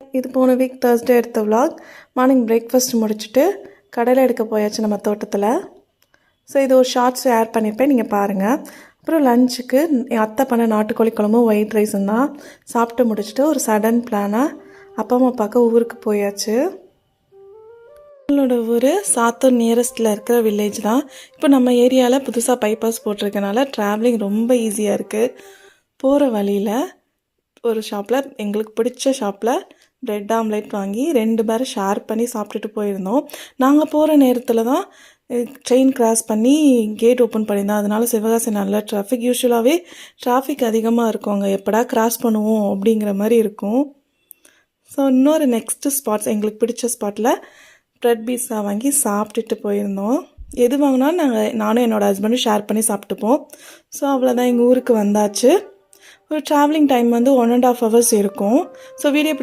இது போன week Thursday எடுத்த vlog. மார்னிங் பிரேக்ஃபாஸ்ட் முடிச்சுட்டு கடையில் எடுக்க போயாச்சு நம்ம தோட்டத்தில். ஸோ இது ஒரு ஷார்ட்ஸ் ஷேர் பண்ணியிருப்பேன், நீங்கள் பாருங்கள். அப்புறம் லஞ்சுக்கு என் அத்தை பண்ண நாட்டுக்கோழி குழம்பும் ஒயிட் ரைஸும் தான் சாப்பிட்டு முடிச்சுட்டு ஒரு சடன் பிளானாக அப்பா அம்மா பார்க்க ஊருக்கு போயாச்சு. நம்மளோட ஊர் சாத்தூர் நியரஸ்ட்டில் இருக்கிற வில்லேஜ் தான். இப்போ நம்ம ஏரியாவில் புதுசாக பைபாஸ் போட்டிருக்கனால ட்ராவலிங் ரொம்ப ஈஸியாக இருக்குது. போகிற வழியில் ஒரு ஷாப்பில் எங்களுக்கு பிடிச்ச ஷாப்பில் ப்ரெட் ஆம்லேட் வாங்கி 2 பேரும் ஷேர் பண்ணி சாப்பிட்டுட்டு போயிருந்தோம். நாங்கள் போகிற நேரத்தில் தான் ட்ரெயின் கிராஸ் பண்ணி கேட் ஓப்பன் பண்ணியிருந்தோம். அதனால சிவகாசி நல்ல டிராஃபிக். யூஸ்வலாகவே டிராஃபிக் அதிகமாக இருக்கும் அங்கே, எப்படா கிராஸ் பண்ணுவோம் அப்படிங்கிற மாதிரி இருக்கும். ஸோ இன்னொரு நெக்ஸ்ட்டு ஸ்பாட்ஸ் எங்களுக்கு பிடிச்ச ஸ்பாட்டில் ப்ரெட் பீஸா வாங்கி சாப்பிட்டுட்டு போயிருந்தோம். எது வாங்கினாலும் நானும் என்னோடய ஹஸ்பண்டும் ஷேர் பண்ணி சாப்பிட்டுப்போம். ஸோ அவ்வளோதான், எங்கள் ஊருக்கு வந்தாச்சு. ஒரு ட்ராவலிங் டைம் வந்து 1.5 hours இருக்கும். So video